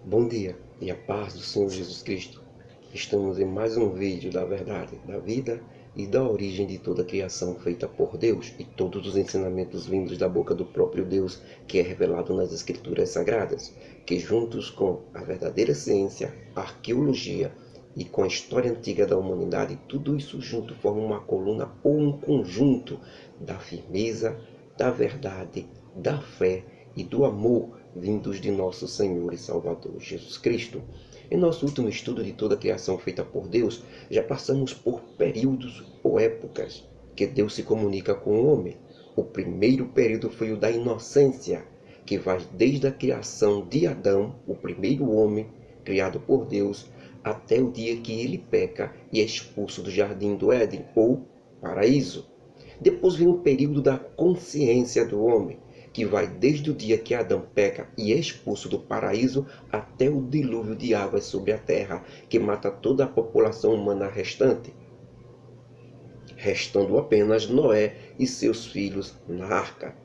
Bom dia e a paz do Senhor Jesus Cristo. Estamos em mais um vídeo da verdade, da vida e da origem de toda a criação feita por Deus e todos os ensinamentos vindos da boca do próprio Deus que é revelado nas Escrituras Sagradas, que juntos com a verdadeira ciência, a arqueologia e com a história antiga da humanidade, tudo isso junto forma uma coluna ou um conjunto da firmeza, da verdade, da fé e do amor vindos de nosso Senhor e Salvador Jesus Cristo. Em nosso último estudo de toda a criação feita por Deus, já passamos por períodos ou épocas que Deus se comunica com o homem. O primeiro período foi o da inocência, que vai desde a criação de Adão, o primeiro homem criado por Deus, até o dia que ele peca e é expulso do jardim do Éden, ou paraíso. Depois vem o período da consciência do homem, que vai desde o dia que Adão peca e é expulso do paraíso até o dilúvio de águas sobre a terra, que mata toda a população humana restante, restando apenas Noé e seus filhos na arca.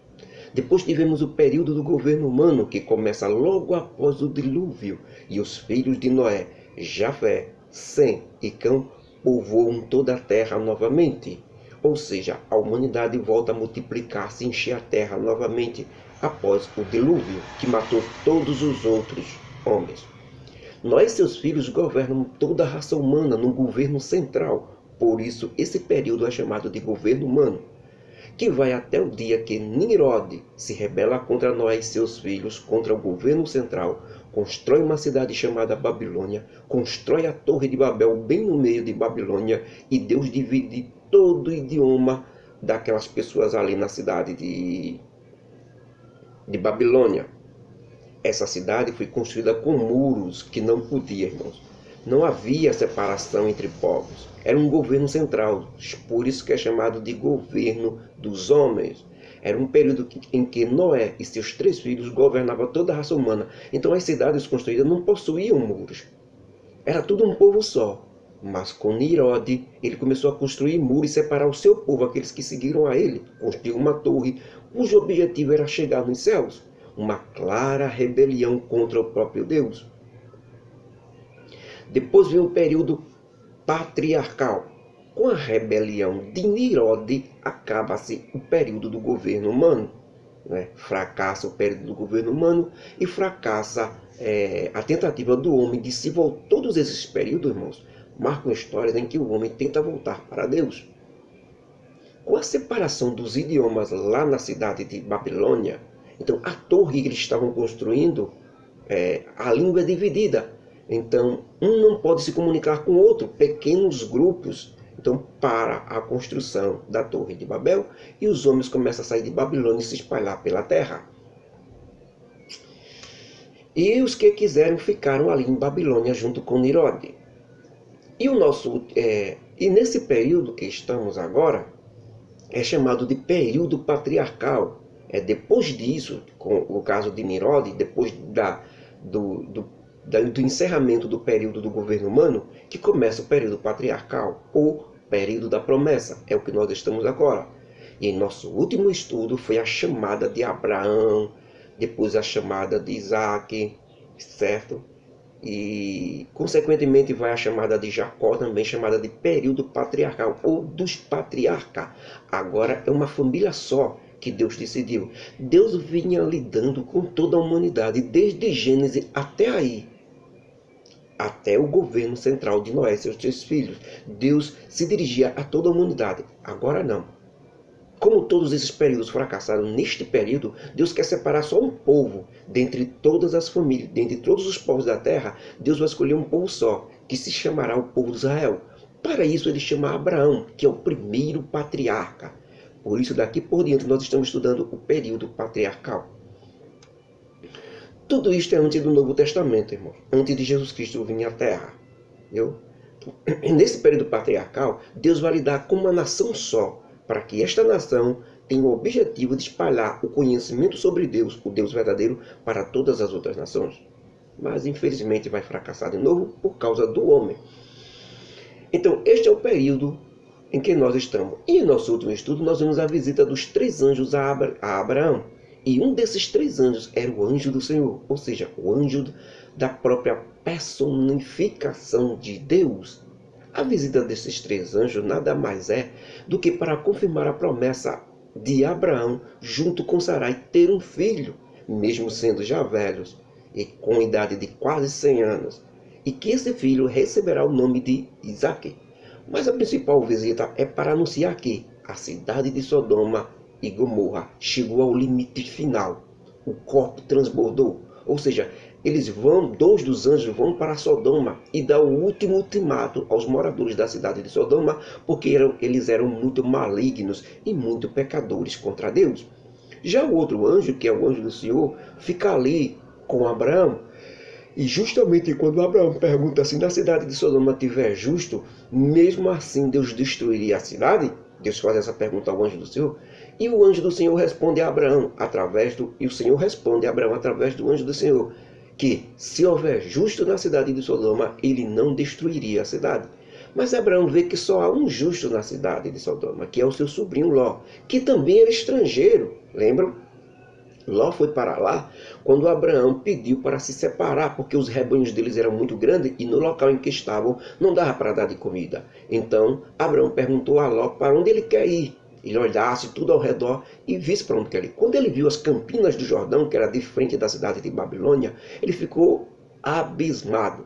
Depois tivemos o período do governo humano, que começa logo após o dilúvio, e os filhos de Noé, Jafé, Sem e Cão, povoam toda a terra novamente. Ou seja, a humanidade volta a multiplicar-se e encher a terra novamente após o dilúvio, que matou todos os outros homens. Noé e seus filhos governam toda a raça humana num governo central. Por isso, esse período é chamado de governo humano, que vai até o dia que Nimrod se rebela contra Noé e seus filhos, contra o governo central, constrói uma cidade chamada Babilônia, constrói a Torre de Babel bem no meio de Babilônia, e Deus divide todo o idioma daquelas pessoas ali na cidade de Babilônia. Essa cidade foi construída com muros que não podia, irmãos. Não havia separação entre povos. Era um governo central, por isso que é chamado de governo dos homens. Era um período em que Noé e seus 3 filhos governavam toda a raça humana. Então as cidades construídas não possuíam muros. Era tudo um povo só. Mas com Nimrod, ele começou a construir muros e separar o seu povo, aqueles que seguiram a ele. Construiu uma torre cujo objetivo era chegar nos céus. Uma clara rebelião contra o próprio Deus. Depois veio o período patriarcal. Com a rebelião de Nimrod, acaba-se o período do governo humano. Fracassa o período do governo humano e fracassa a tentativa do homem de se voltar. Todos esses períodos, irmãos, marcam histórias em que o homem tenta voltar para Deus. Com a separação dos idiomas lá na cidade de Babilônia, então a torre que eles estavam construindo, a língua é dividida. Então, um não pode se comunicar com o outro, pequenos grupos. Então, para a construção da Torre de Babel, e os homens começam a sair de Babilônia e se espalhar pela terra. E os que quiseram ficaram ali em Babilônia junto com Nimrod. E nesse período que estamos agora, é chamado de período patriarcal. Depois disso, com o caso de Nimrod, depois do encerramento do período do governo humano, que começa o período patriarcal, ou período da promessa, é o que nós estamos agora. E em nosso último estudo foi a chamada de Abraão, depois a chamada de Isaac, certo? E consequentemente vai a chamada de Jacó, também chamada de período patriarcal, ou dos patriarcas. Agora é uma família só que Deus decidiu. Deus vinha lidando com toda a humanidade, desde Gênesis até aí, até o governo central de Noé e seus 3 filhos. Deus se dirigia a toda a humanidade. Agora não. Como todos esses períodos fracassaram, neste período, Deus quer separar só um povo. Dentre todas as famílias, dentre todos os povos da terra, Deus vai escolher um povo só, que se chamará o povo de Israel. Para isso ele chama Abraão, que é o primeiro patriarca. Por isso, daqui por diante, nós estamos estudando o período patriarcal. Tudo isto é antes do Novo Testamento, irmão. Antes de Jesus Cristo vir à Terra. Viu? Nesse período patriarcal, Deus vai lidar com uma nação só, para que esta nação tenha o objetivo de espalhar o conhecimento sobre Deus, o Deus verdadeiro, para todas as outras nações. Mas, infelizmente, vai fracassar de novo por causa do homem. Então, este é o período em que nós estamos. E em nosso último estudo, nós vimos a visita dos 3 anjos a Abraão. E um desses 3 anjos era o anjo do Senhor, ou seja, o anjo da própria personificação de Deus. A visita desses 3 anjos nada mais é do que para confirmar a promessa de Abraão junto com Sarai ter um filho, mesmo sendo já velhos e com idade de quase 100 anos, e que esse filho receberá o nome de Isaque. Mas a principal visita é para anunciar que a cidade de Sodoma e Gomorra chegou ao limite final. O corpo transbordou, ou seja, dois dos anjos vão para Sodoma e dão o último ultimato aos moradores da cidade de Sodoma, porque eles eram muito malignos e muito pecadores contra Deus. Já o outro anjo, que é o anjo do Senhor, fica ali com Abraão. E justamente quando Abraão pergunta se na cidade de Sodoma tiver justo, mesmo assim Deus destruiria a cidade? Deus faz essa pergunta ao anjo do Senhor. E o anjo do Senhor responde a Abraão e o Senhor responde a Abraão através do anjo do Senhor, que se houver justo na cidade de Sodoma, ele não destruiria a cidade. Mas Abraão vê que só há um justo na cidade de Sodoma, que é o seu sobrinho Ló, que também era estrangeiro. Lembram? Ló foi para lá quando Abraão pediu para se separar, porque os rebanhos deles eram muito grandes e no local em que estavam não dava para dar de comida. Então Abraão perguntou a Ló para onde ele quer ir. Ele olhasse tudo ao redor e visse para onde quer ir. Quando ele viu as campinas do Jordão, que era de frente da cidade de Babilônia, ele ficou abismado.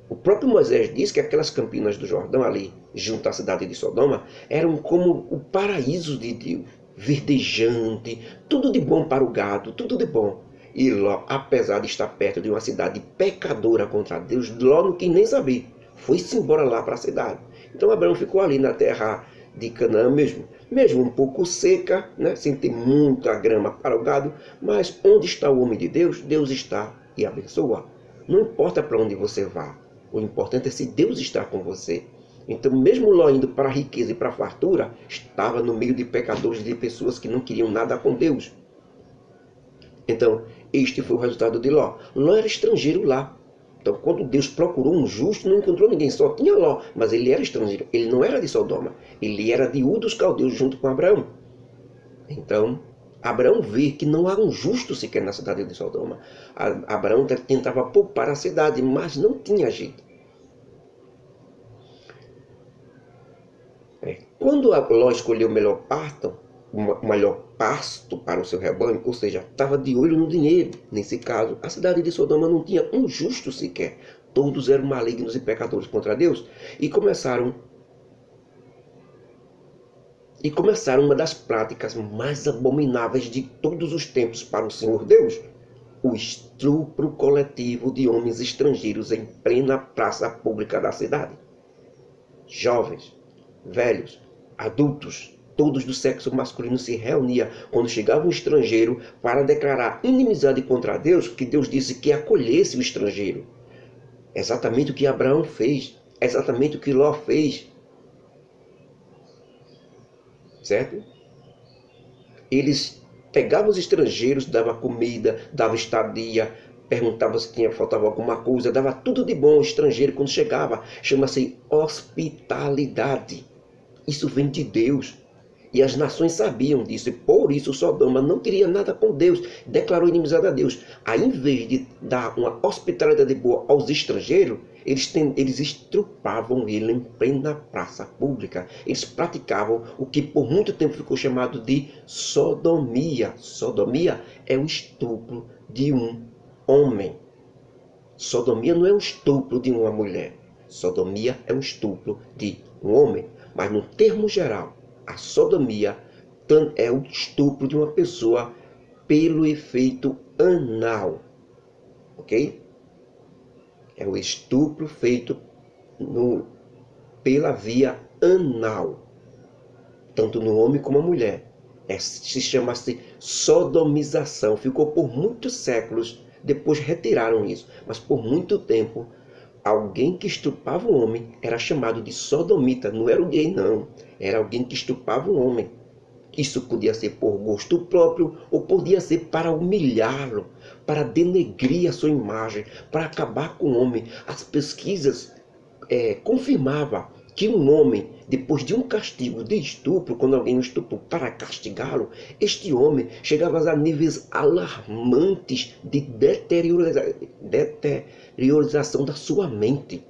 O próprio Moisés diz que aquelas campinas do Jordão ali, junto à cidade de Sodoma, eram como o paraíso de Deus. Verdejante, tudo de bom para o gado, tudo de bom. E Ló, apesar de estar perto de uma cidade pecadora contra Deus, Ló não quis nem saber. Foi-se embora lá para a cidade. Então Abraão ficou ali na terra de Canaã mesmo um pouco seca, né, sem ter muita grama para o gado, mas onde está o homem de Deus, Deus está e abençoa. Não importa para onde você vá, o importante é se Deus está com você. Então, mesmo Ló indo para a riqueza e para a fartura, estava no meio de pecadores, de pessoas que não queriam nada com Deus. Então, este foi o resultado de Ló. Ló era estrangeiro lá. Então, quando Deus procurou um justo, não encontrou ninguém, só tinha Ló, mas ele era estrangeiro. Ele não era de Sodoma, ele era de Ur dos Caldeus junto com Abraão. Então, Abraão vê que não há um justo sequer na cidade de Sodoma. Abraão tentava poupar a cidade, mas não tinha jeito. Quando Ló escolheu o melhor pasto para o seu rebanho, ou seja, estava de olho no dinheiro. Nesse caso, a cidade de Sodoma não tinha um justo sequer. Todos eram malignos e pecadores contra Deus. E começaram uma das práticas mais abomináveis de todos os tempos para o Senhor Deus: o estupro coletivo de homens estrangeiros em plena praça pública da cidade. Jovens, velhos, adultos, todos do sexo masculino se reuniam quando chegava um estrangeiro para declarar inimizade contra Deus, que Deus disse que acolhesse o estrangeiro. Exatamente o que Abraão fez, exatamente o que Ló fez. Certo? Eles pegavam os estrangeiros, davam comida, davam estadia, perguntava se faltava alguma coisa, dava tudo de bom ao estrangeiro quando chegava. Chama-se hospitalidade. Isso vem de Deus. E as nações sabiam disso. E por isso Sodoma não queria nada com Deus. Declarou inimizade a Deus. Aí, em vez de dar uma hospitalidade boa aos estrangeiros, eles estrupavam ele em plena praça pública. Eles praticavam o que por muito tempo ficou chamado de sodomia. Sodomia é o estupro de um homem. Sodomia não é um estupro de uma mulher. Sodomia é um estupro de um homem. Mas no termo geral, a sodomia é o estupro de uma pessoa pelo efeito anal. Ok? É o estupro feito pela via anal. Tanto no homem como na mulher. Se chama-se sodomização. Ficou por muitos séculos. Depois retiraram isso. Mas por muito tempo, alguém que estuprava um homem era chamado de sodomita. Não era o gay, não. Era alguém que estuprava um homem. Isso podia ser por gosto próprio ou podia ser para humilhá-lo, para denegrir a sua imagem, para acabar com o homem. As pesquisas confirmavam que um homem, depois de um castigo de estupro, quando alguém o estuprou para castigá-lo, este homem chegava a níveis alarmantes de deteriorização da sua mente.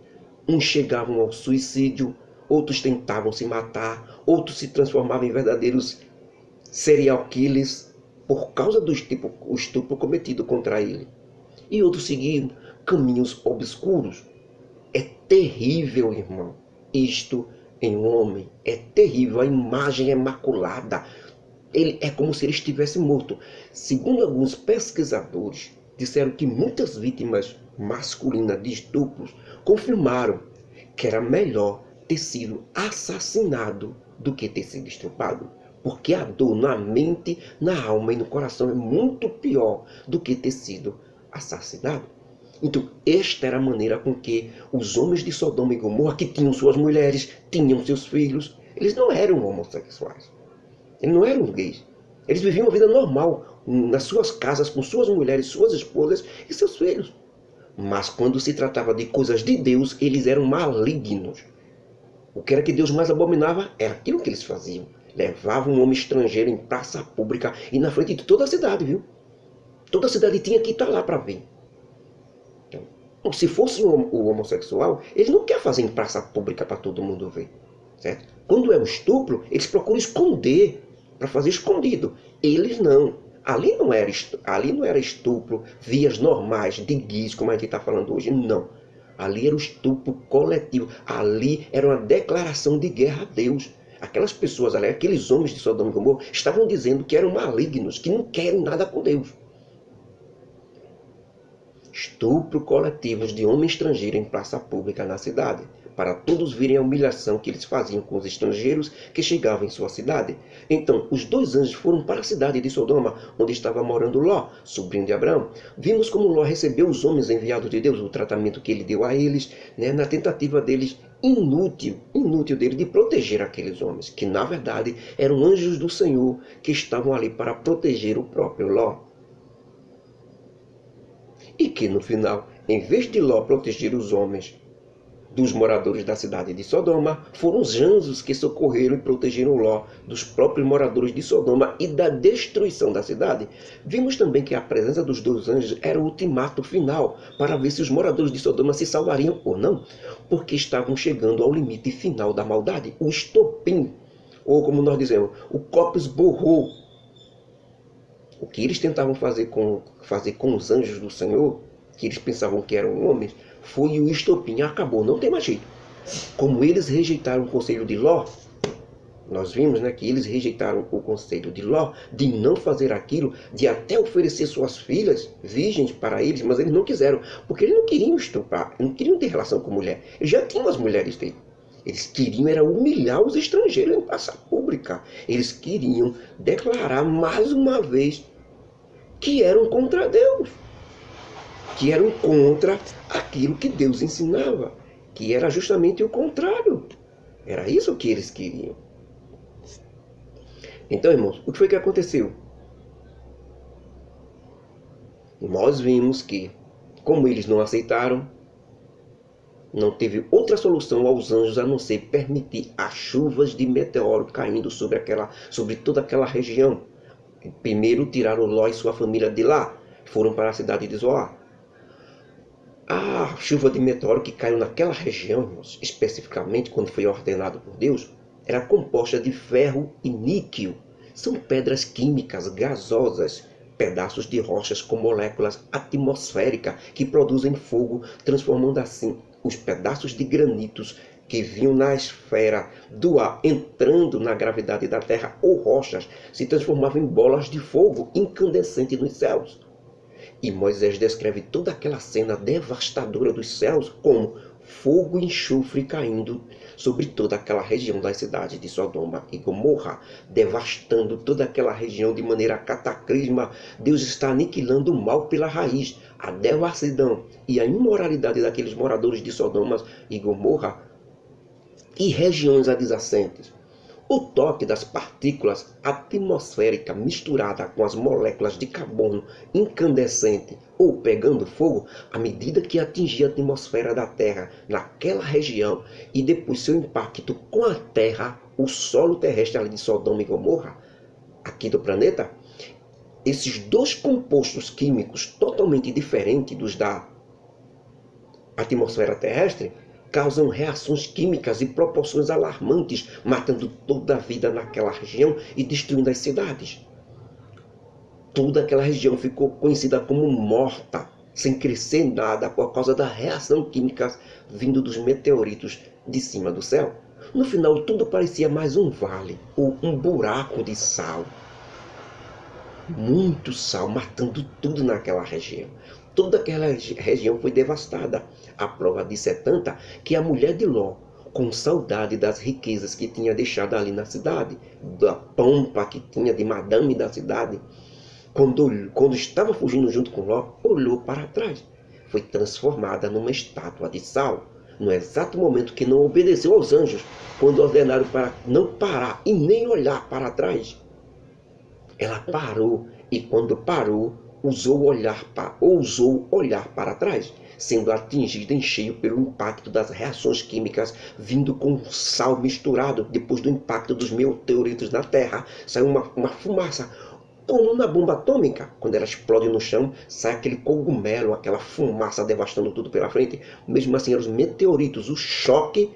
Uns chegavam ao suicídio, outros tentavam se matar, outros se transformavam em verdadeiros serial killers por causa do estupro cometido contra ele. E outros seguiam caminhos obscuros. É terrível, irmão. Isto em um homem é terrível. A imagem é maculada. Ele é como se ele estivesse morto. Segundo alguns pesquisadores, disseram que muitas vítimas masculinas de estupros confirmaram que era melhor ter sido assassinado do que ter sido estuprado. Porque a dor na mente, na alma e no coração é muito pior do que ter sido assassinado. Então, esta era a maneira com que os homens de Sodoma e Gomorra, que tinham suas mulheres, tinham seus filhos, eles não eram homossexuais. Eles não eram gays. Eles viviam uma vida normal, nas suas casas, com suas mulheres, suas esposas e seus filhos. Mas quando se tratava de coisas de Deus, eles eram malignos. O que era que Deus mais abominava era aquilo que eles faziam. Levavam um homem estrangeiro em praça pública e na frente de toda a cidade, viu? Toda a cidade tinha que estar lá para ver. Então, se fosse o homossexual, ele não quer fazer em praça pública para todo mundo ver. Certo? Quando é um estupro, eles procuram esconder, para fazer escondido. Eles não. Ali não era estupro, vias normais, de gays, como a gente está falando hoje. Não. Ali era o estupro coletivo. Ali era uma declaração de guerra a Deus. Aquelas pessoas ali, aqueles homens de Sodoma e Gomorra, estavam dizendo que eram malignos, que não querem nada com Deus. Estupro coletivos de homem estrangeiro em praça pública na cidade, para todos virem a humilhação que eles faziam com os estrangeiros que chegavam em sua cidade. Então, os dois anjos foram para a cidade de Sodoma, onde estava morando Ló, sobrinho de Abraão. Vimos como Ló recebeu os homens enviados de Deus, o tratamento que ele deu a eles, na tentativa deles inútil dele de proteger aqueles homens, que na verdade eram anjos do Senhor que estavam ali para proteger o próprio Ló. E que no final, em vez de Ló proteger os homens dos moradores da cidade de Sodoma, foram os anjos que socorreram e protegeram Ló dos próprios moradores de Sodoma e da destruição da cidade. Vimos também que a presença dos dois anjos era o ultimato final para ver se os moradores de Sodoma se salvariam ou não, porque estavam chegando ao limite final da maldade, o estopim, ou como nós dizemos, o copo esborrou. O que eles tentavam fazer com os anjos do Senhor, que eles pensavam que eram homens, foi o estopim. Acabou, não tem mais jeito. Como eles rejeitaram o conselho de Ló, nós vimos que eles rejeitaram o conselho de Ló de não fazer aquilo, de até oferecer suas filhas virgens para eles, mas eles não quiseram, porque eles não queriam estuprar, não queriam ter relação com mulher. Eles já tinham as mulheres dele. Eles queriam era humilhar os estrangeiros em praça pública. Eles queriam declarar mais uma vez que eram contra Deus. Que eram contra aquilo que Deus ensinava. Que era justamente o contrário. Era isso que eles queriam. Então, irmãos, o que foi que aconteceu? Nós vimos que, como eles não aceitaram, não teve outra solução aos anjos a não ser permitir as chuvas de meteoro caindo sobre toda aquela região. Primeiro tiraram Ló e sua família de lá, foram para a cidade de Zoar. A chuva de meteoro que caiu naquela região, irmãos, especificamente quando foi ordenado por Deus, era composta de ferro e níquel. São pedras químicas gasosas, pedaços de rochas com moléculas atmosféricas que produzem fogo, transformando assim os pedaços de granitos que vinham na esfera do ar, entrando na gravidade da terra ou rochas, se transformavam em bolas de fogo incandescente nos céus. E Moisés descreve toda aquela cena devastadora dos céus como fogo e enxofre caindo sobre toda aquela região das cidades de Sodoma e Gomorra, devastando toda aquela região de maneira cataclisma. Deus está aniquilando o mal pela raiz, a devassidão e a imoralidade daqueles moradores de Sodoma e Gomorra e regiões adjacentes. O toque das partículas atmosféricas misturada com as moléculas de carbono incandescente ou pegando fogo, à medida que atingia a atmosfera da Terra naquela região e depois seu impacto com a Terra, o solo terrestre ali de Sodoma e Gomorra, aqui do planeta, esses dois compostos químicos totalmente diferentes dos da atmosfera terrestre causam reações químicas e proporções alarmantes, matando toda a vida naquela região e destruindo as cidades. Toda aquela região ficou conhecida como morta, sem crescer nada por causa da reação química vindo dos meteoritos de cima do céu. No final, tudo parecia mais um vale ou um buraco de sal. Muito sal, matando tudo naquela região. Toda aquela região foi devastada. A prova disso é tanta que a mulher de Ló, com saudade das riquezas que tinha deixado ali na cidade, da pompa que tinha de madame da cidade, quando estava fugindo junto com Ló, olhou para trás. Foi transformada numa estátua de sal. No exato momento que não obedeceu aos anjos, quando ordenaram para não parar e nem olhar para trás. Ela parou e quando parou, ousou olhar para trás, sendo atingida em cheio pelo impacto das reações químicas vindo com sal misturado. Depois do impacto dos meteoritos na Terra, saiu uma fumaça, como na bomba atômica. Quando ela explode no chão, sai aquele cogumelo, aquela fumaça devastando tudo pela frente. Mesmo assim, eram os meteoritos, o choque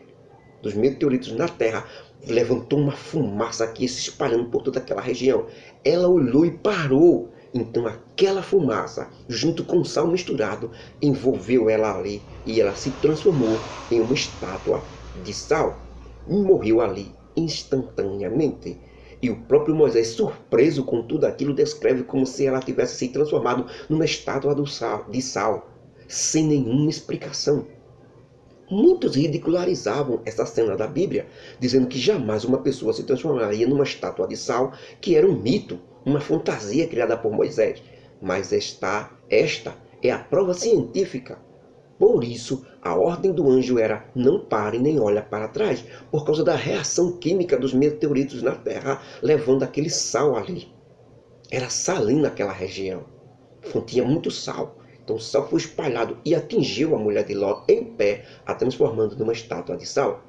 dos meteoritos na Terra levantou uma fumaça aqui se espalhando por toda aquela região. Ela olhou e parou. Então aquela fumaça, junto com o sal misturado, envolveu ela ali e ela se transformou em uma estátua de sal. E morreu ali instantaneamente. E o próprio Moisés, surpreso com tudo aquilo, descreve como se ela tivesse se transformado numa estátua de sal, sem nenhuma explicação. Muitos ridicularizavam essa cena da Bíblia, dizendo que jamais uma pessoa se transformaria numa estátua de sal, que era um mito, uma fantasia criada por Moisés. Mas esta é a prova científica. Por isso, a ordem do anjo era: não pare nem olhe para trás, por causa da reação química dos meteoritos na Terra, levando aquele sal ali. Era salina aquela região, continha muito sal. Então o sal foi espalhado e atingiu a mulher de Ló em pé, a transformando numa estátua de sal.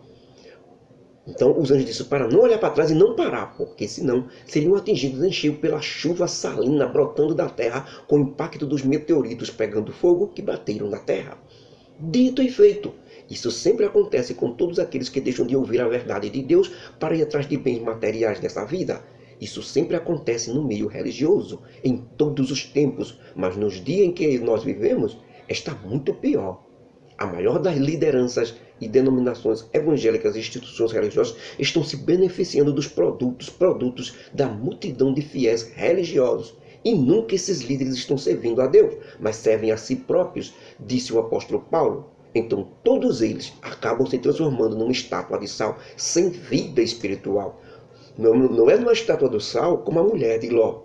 Então os anjos disseram para não olhar para trás e não parar, porque senão seriam atingidos em cheio pela chuva salina brotando da terra, com o impacto dos meteoritos pegando fogo que bateram na terra. Dito e feito. Isso sempre acontece com todos aqueles que deixam de ouvir a verdade de Deus para ir atrás de bens materiais dessa vida. Isso sempre acontece no meio religioso, em todos os tempos, mas nos dias em que nós vivemos, está muito pior. A maior das lideranças e denominações evangélicas e instituições religiosas estão se beneficiando dos produtos da multidão de fiéis religiosos. E nunca esses líderes estão servindo a Deus, mas servem a si próprios, disse o apóstolo Paulo. Então todos eles acabam se transformando numa estátua de sal sem vida espiritual. Não é uma estátua de sal como a mulher de Ló.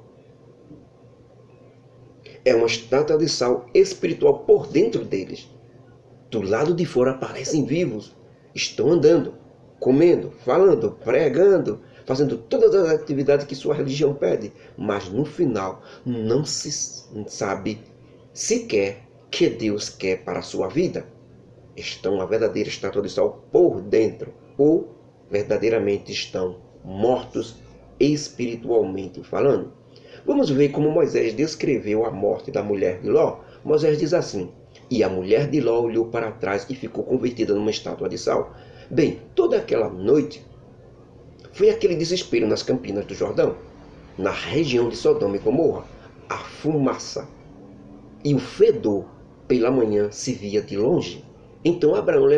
É uma estátua de sal espiritual por dentro deles. Do lado de fora parecem vivos. Estão andando, comendo, falando, pregando, fazendo todas as atividades que sua religião pede. Mas no final não se sabe sequer que Deus quer para a sua vida. Estão a verdadeira estátua de sal por dentro. Ou verdadeiramente estão mortos espiritualmente falando. Vamos ver como Moisés descreveu a morte da mulher de Ló. Moisés diz assim: e a mulher de Ló olhou para trás e ficou convertida numa estátua de sal. Bem, toda aquela noite foi aquele desespero nas campinas do Jordão, na região de Sodoma e Gomorra. A fumaça e o fedor pela manhã se via de longe. Então Abraão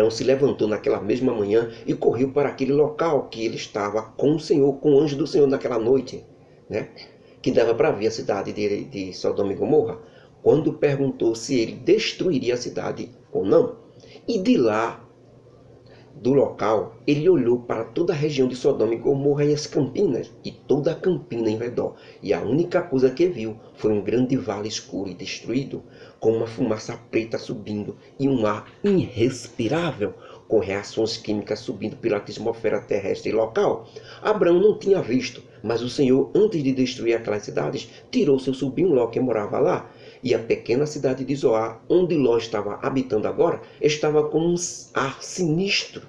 se levantou naquela mesma manhã e correu para aquele local que ele estava com o Senhor, com o anjo do Senhor naquela noite, né? Que dava para ver a cidade de Sodoma e Gomorra, quando perguntou se ele destruiria a cidade ou não. E de lá, do local, ele olhou para toda a região de Sodoma e Gomorra e as campinas, e toda a campina em redor. E a única coisa que viu foi um grande vale escuro e destruído, com uma fumaça preta subindo e um ar irrespirável, com reações químicas subindo pela atmosfera terrestre local. Abraão não tinha visto, mas o Senhor, antes de destruir aquelas cidades, tirou seu sobrinho Ló, que morava lá. E a pequena cidade de Zoar, onde Ló estava habitando agora, estava com um ar sinistro,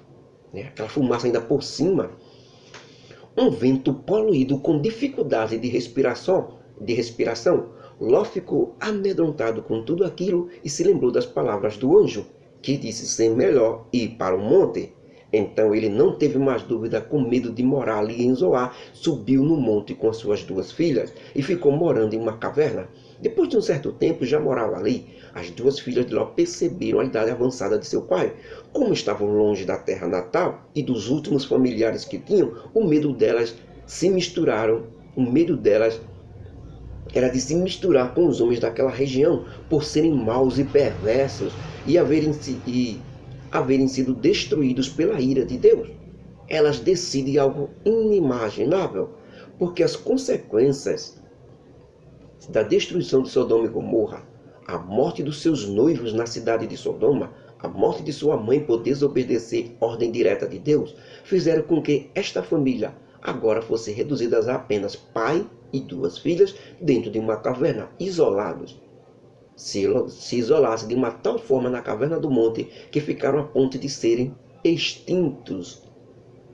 né? Aquela fumaça ainda por cima. Um vento poluído com dificuldade de respiração. Ló ficou amedrontado com tudo aquilo e se lembrou das palavras do anjo, que disse ser melhor ir para o monte. Então ele não teve mais dúvida, com medo de morar ali em Zoar, subiu no monte com as suas 2 filhas e ficou morando em uma caverna. Depois de um certo tempo já morava ali. As 2 filhas de Ló perceberam a idade avançada de seu pai. Como estavam longe da terra natal e dos últimos familiares que tinham, o medo delas era de se misturar com os homens daquela região, por serem maus e perversos e haverem sido destruídos pela ira de Deus. Elas decidem algo inimaginável, porque as consequências da destruição de Sodoma e Gomorra, a morte dos seus noivos na cidade de Sodoma, a morte de sua mãe por desobedecer ordem direta de Deus, fizeram com que esta família agora fosse reduzida a apenas pai e 2 filhas dentro de uma caverna, isolados. Se isolassem de uma tal forma na caverna do monte que ficaram a ponto de serem extintos.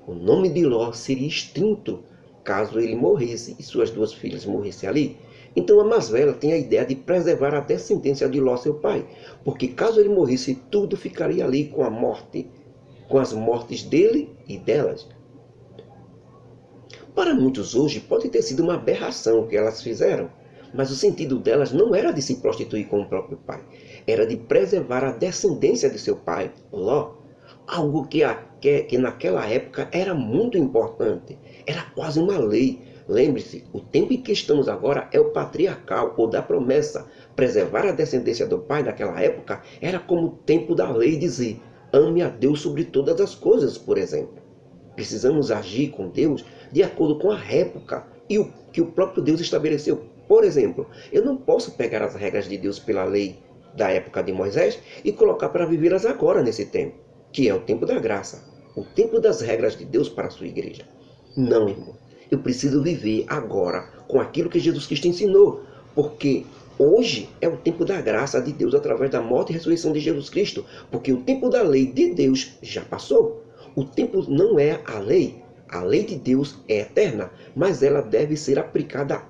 O nome de Ló seria extinto caso ele morresse e suas 2 filhas morressem ali. Então a mais velha tem a ideia de preservar a descendência de Ló, seu pai, porque caso ele morresse, tudo ficaria ali com a morte, com as mortes dele e delas. Para muitos hoje pode ter sido uma aberração o que elas fizeram, mas o sentido delas não era de se prostituir com o próprio pai, era de preservar a descendência de seu pai, Ló, algo que naquela época era muito importante, era quase uma lei. Lembre-se, o tempo em que estamos agora é o patriarcal, ou da promessa. Preservar a descendência do pai naquela época era como o tempo da lei dizer: ame a Deus sobre todas as coisas, por exemplo. Precisamos agir com Deus de acordo com a época e o que o próprio Deus estabeleceu. Por exemplo, eu não posso pegar as regras de Deus pela lei da época de Moisés e colocar para vivê-las agora nesse tempo, que é o tempo da graça, o tempo das regras de Deus para a sua igreja. Não, irmão. Eu preciso viver agora com aquilo que Jesus Cristo ensinou, porque hoje é o tempo da graça de Deus através da morte e ressurreição de Jesus Cristo, porque o tempo da lei de Deus já passou. O tempo não é a lei de Deus é eterna, mas ela deve ser aplicada,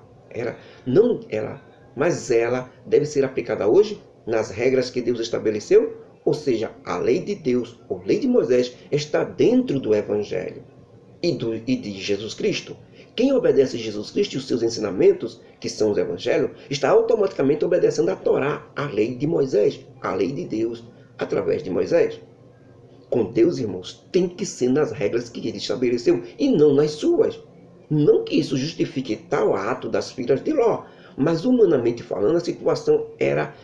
mas ela deve ser aplicada hoje nas regras que Deus estabeleceu, ou seja, a lei de Deus, ou lei de Moisés, está dentro do Evangelho e de Jesus Cristo. Quem obedece a Jesus Cristo e os seus ensinamentos, que são os evangelhos, está automaticamente obedecendo a Torá, a lei de Moisés, a lei de Deus, através de Moisés. Com Deus, irmãos, tem que ser nas regras que ele estabeleceu e não nas suas. Não que isso justifique tal ato das filhas de Ló, mas humanamente falando, a situação era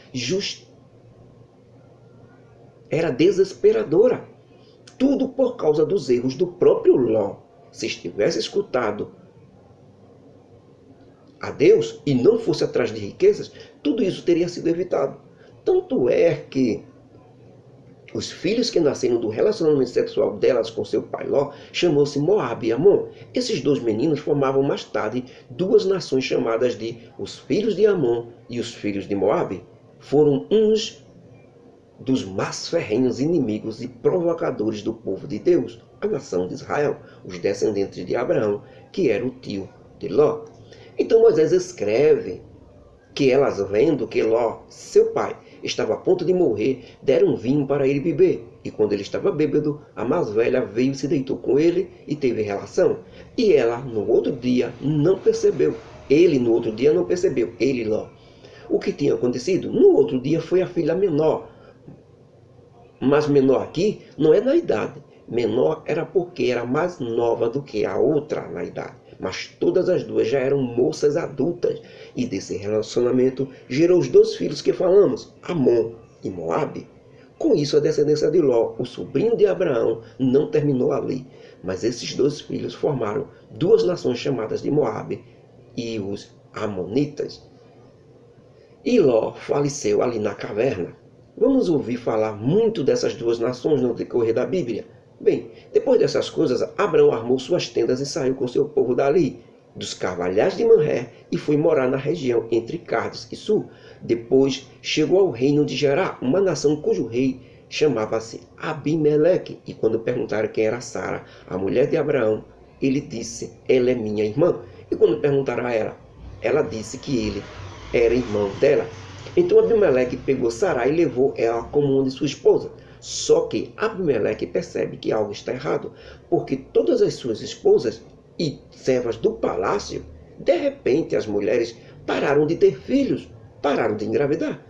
desesperadora. Tudo por causa dos erros do próprio Ló. Se estivesse escutado a Deus e não fosse atrás de riquezas, tudo isso teria sido evitado. Tanto é que os filhos que nasceram do relacionamento sexual delas com seu pai Ló chamou-se Moabe e Amon. Esses 2 meninos formavam mais tarde 2 nações chamadas de os filhos de Amon e os filhos de Moabe. Foram uns dos mais ferrenhos inimigos e provocadores do povo de Deus, a nação de Israel, os descendentes de Abraão, que era o tio de Ló. Então Moisés escreve que elas, vendo que Ló, seu pai, estava a ponto de morrer, deram vinho para ele beber. E quando ele estava bêbado, a mais velha veio e se deitou com ele e teve relação. E ela, no outro dia, não percebeu. Ele, no outro dia, não percebeu. Ele, Ló. O que tinha acontecido? No outro dia foi a filha menor. Mas menor aqui não é na idade. Menor era porque era mais nova do que a outra na idade. Mas todas as 2 já eram moças adultas. E desse relacionamento gerou os 2 filhos que falamos, Amon e Moabe. Com isso, a descendência de Ló, o sobrinho de Abraão, não terminou ali. Mas esses 2 filhos formaram 2 nações chamadas de Moabe e os Amonitas. E Ló faleceu ali na caverna. vamos ouvir falar muito dessas duas nações no decorrer da Bíblia. Bem, depois dessas coisas, Abraão armou suas tendas e saiu com seu povo dali, dos carvalhais de Manré, e foi morar na região entre Cardes e Sul. Depois chegou ao reino de Gerá, uma nação cujo rei chamava-se Abimeleque. E quando perguntaram quem era Sara, a mulher de Abraão, ele disse: ela é minha irmã. E quando perguntaram a ela, ela disse que ele era irmão dela. Então Abimeleque pegou Sara e levou ela como uma de sua esposa. Só que Abimeleque percebe que algo está errado, porque todas as suas esposas e servas do palácio, de repente as mulheres pararam de ter filhos, pararam de engravidar.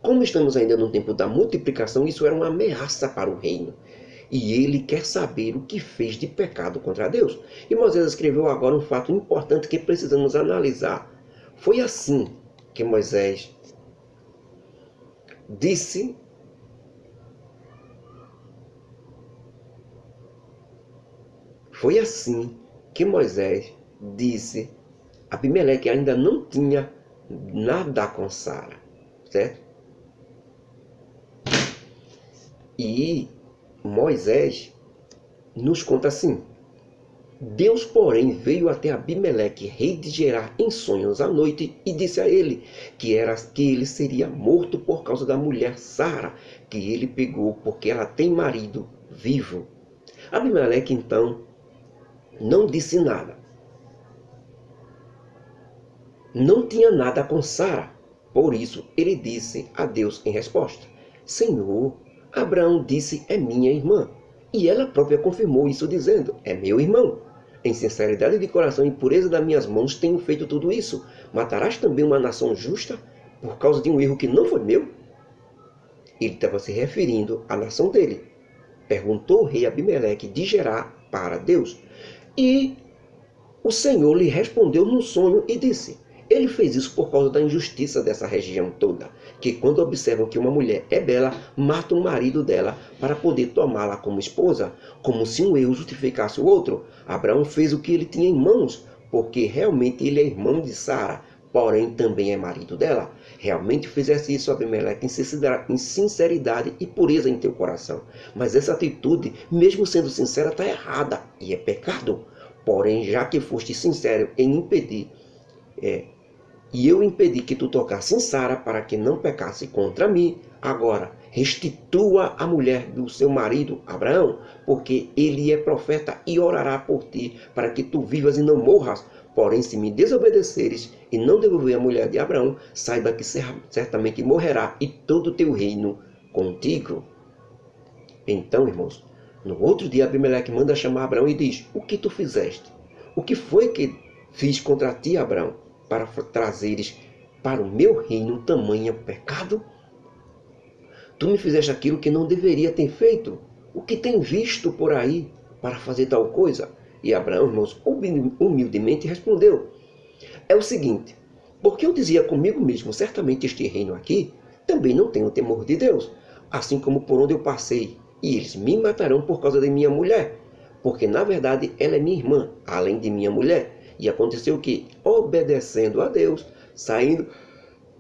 Como estamos ainda no tempo da multiplicação, isso era uma ameaça para o reino. E ele quer saber o que fez de pecado contra Deus. E Moisés escreveu agora um fato importante que precisamos analisar. Foi assim que Moisés disse Abimeleque ainda não tinha nada com Sara, certo? E Moisés nos conta assim: Deus, porém, veio até Abimeleque, rei de Gerar, em sonhos à noite, e disse a ele que ele seria morto por causa da mulher Sara, que ele pegou, porque ela tem marido vivo. Abimeleque, então, não disse nada. Não tinha nada com Sara. Por isso, ele disse a Deus em resposta: Senhor, Abraão disse, é minha irmã. E ela própria confirmou isso, dizendo, é meu irmão. Em sinceridade de coração e pureza das minhas mãos tenho feito tudo isso. Matarás também uma nação justa por causa de um erro que não foi meu? Ele estava se referindo à nação dele. Perguntou o rei Abimeleque de Gerar para Deus. E o Senhor lhe respondeu num sonho e disse: ele fez isso por causa da injustiça dessa região toda, que quando observam que uma mulher é bela, matam o marido dela para poder tomá-la como esposa, como se um erro justificasse o outro. Abraão fez o que ele tinha em mãos, porque realmente ele é irmão de Sara, porém também é marido dela. Realmente fizesse isso, Abimeleque, em sinceridade e pureza em teu coração. Mas essa atitude, mesmo sendo sincera, está errada e é pecado. Porém, já que foste sincero em impedir, e eu impedi que tu tocasse em Sara para que não pecasse contra mim, agora restitua a mulher do seu marido, Abraão, porque ele é profeta e orará por ti, para que tu vivas e não morras. Porém, se me desobedeceres e não devolver a mulher de Abraão, saiba que certamente morrerá e todo o teu reino contigo. Então, irmãos, no outro dia Abimeleque manda chamar Abraão e diz: o que tu fizeste? O que foi que fiz contra ti, Abraão, para trazeres para o meu reino tamanho pecado? Tu me fizeste aquilo que não deveria ter feito. O que tem visto por aí para fazer tal coisa? E Abraão, irmãos, humildemente respondeu: é o seguinte, porque eu dizia comigo mesmo, certamente este reino aqui também não tem o temor de Deus, assim como por onde eu passei, e eles me matarão por causa de minha mulher, porque na verdade ela é minha irmã, além de minha mulher. E aconteceu que, obedecendo a Deus, saindo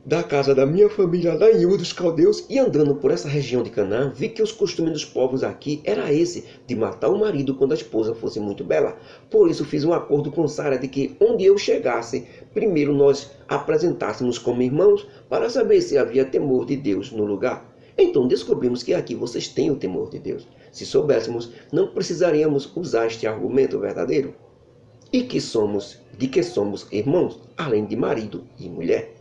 da casa da minha família lá em Ur dos Caldeus e andando por essa região de Canaã, vi que os costumes dos povos aqui era esse, de matar o marido quando a esposa fosse muito bela. Por isso fiz um acordo com Sara de que, onde eu chegasse, primeiro nós apresentássemos como irmãos, para saber se havia temor de Deus no lugar. Então descobrimos que aqui vocês têm o temor de Deus. Se soubéssemos, não precisaríamos usar este argumento verdadeiro. E de que somos irmãos, além de marido e mulher.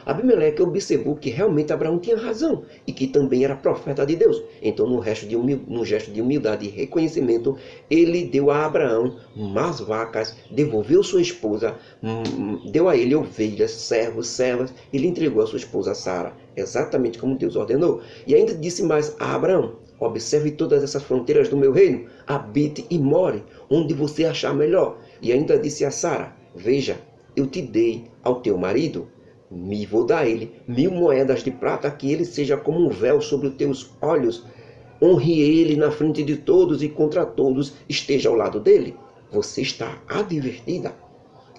Abimeleque observou que realmente Abraão tinha razão e que também era profeta de Deus. Então, num gesto de humildade e reconhecimento, ele deu a Abraão mais vacas, devolveu sua esposa, deu a ele ovelhas, servos, servas, e lhe entregou a sua esposa Sara, exatamente como Deus ordenou. E ainda disse mais a Abraão: observe todas essas fronteiras do meu reino, habite e more onde você achar melhor. E ainda disse a Sara: veja, eu te dei ao teu marido, vou dar a ele 1000 moedas de prata, que ele seja como um véu sobre os teus olhos. Honre ele na frente de todos e contra todos esteja ao lado dele. Você está advertida.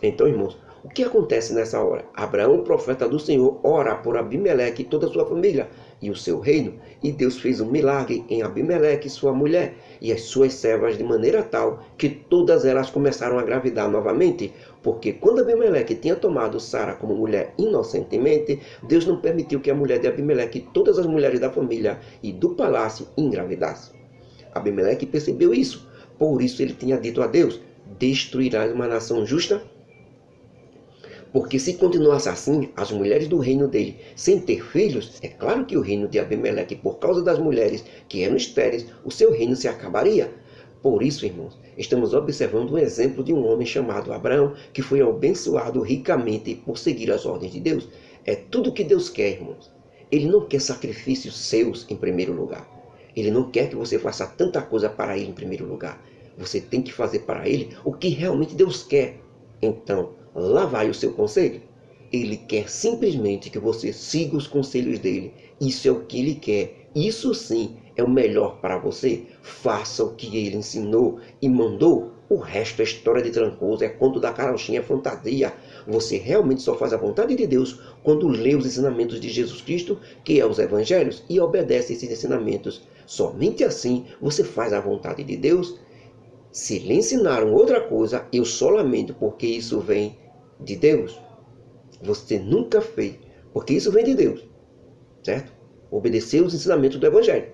Então, irmãos, O que acontece nessa hora? Abraão, o profeta do Senhor, ora por Abimeleque e toda a sua família e o seu reino. E Deus fez um milagre em Abimeleque e sua mulher e as suas servas, de maneira tal que todas elas começaram a engravidar novamente. Porque quando Abimeleque tinha tomado Sara como mulher inocentemente, Deus não permitiu que a mulher de Abimeleque e todas as mulheres da família e do palácio engravidassem. Abimeleque percebeu isso. Por isso ele tinha dito a Deus: destruirás uma nação justa? Porque se continuasse assim, as mulheres do reino dele, sem ter filhos, é claro que o reino de Abimeleque, por causa das mulheres que eram estéreis, o seu reino se acabaria. Por isso, irmãos, estamos observando um exemplo de um homem chamado Abraão, que foi abençoado ricamente por seguir as ordens de Deus. É tudo o que Deus quer, irmãos. Ele não quer sacrifícios seus em primeiro lugar. Ele não quer que você faça tanta coisa para ele em primeiro lugar. Você tem que fazer para ele o que realmente Deus quer. Então, lá vai o seu conselho. Ele quer simplesmente que você siga os conselhos dele. Isso é o que ele quer. Isso sim é o melhor para você. Faça o que ele ensinou e mandou. O resto é história de Trancoso, é conto da carochinha, é fantasia. Você realmente só faz a vontade de Deus quando lê os ensinamentos de Jesus Cristo, que é os evangelhos, e obedece esses ensinamentos. Somente assim você faz a vontade de Deus. Se lhe ensinaram outra coisa, eu só lamento, porque isso vem de Deus. Você nunca fez, porque isso vem de Deus, certo? Obedecer os ensinamentos do Evangelho.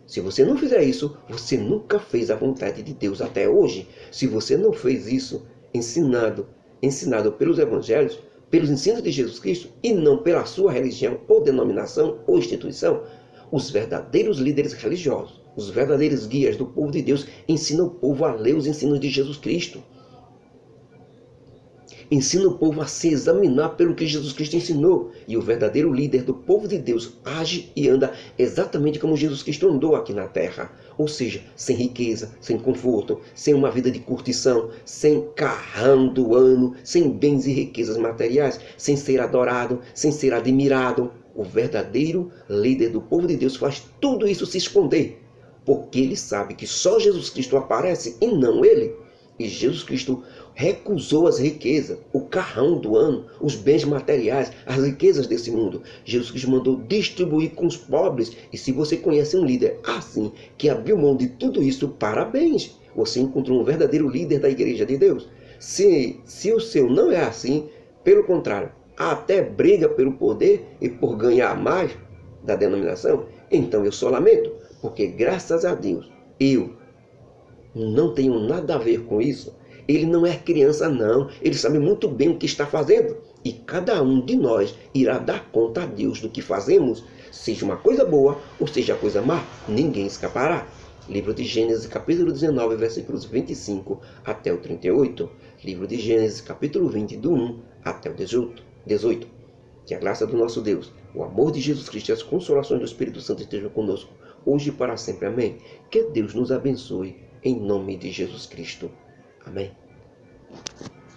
Se você não fizer isso, você nunca fez a vontade de Deus até hoje. Se você não fez isso, ensinado pelos Evangelhos, pelos ensinos de Jesus Cristo, e não pela sua religião, ou denominação, ou instituição, os verdadeiros líderes religiosos, os verdadeiros guias do povo de Deus, ensinam o povo a ler os ensinos de Jesus Cristo. Ensina o povo a se examinar pelo que Jesus Cristo ensinou. E o verdadeiro líder do povo de Deus age e anda exatamente como Jesus Cristo andou aqui na terra. Ou seja, sem riqueza, sem conforto, sem uma vida de curtição, sem carrão do ano, sem bens e riquezas materiais, sem ser adorado, sem ser admirado. O verdadeiro líder do povo de Deus faz tudo isso se esconder, porque ele sabe que só Jesus Cristo aparece e não ele. E Jesus Cristo recusou as riquezas, o carrão do ano, os bens materiais, as riquezas desse mundo. Jesus Cristo mandou distribuir com os pobres. E se você conhece um líder assim, que abriu mão de tudo isso, parabéns! Você encontrou um verdadeiro líder da igreja de Deus. Se o seu não é assim, pelo contrário, até briga pelo poder e por ganhar mais da denominação, então eu só lamento, porque graças a Deus, eu não tenho nada a ver com isso. Ele não é criança não, ele sabe muito bem o que está fazendo. E cada um de nós irá dar conta a Deus do que fazemos, seja uma coisa boa ou seja coisa má, ninguém escapará. Livro de Gênesis, capítulo 19, versículos 25 até o 38. Livro de Gênesis, capítulo 20, do 1 até o 18. Que a graça do nosso Deus, o amor de Jesus Cristo e as consolações do Espírito Santo estejam conosco, hoje e para sempre. Amém. Que Deus nos abençoe, em nome de Jesus Cristo. Amém.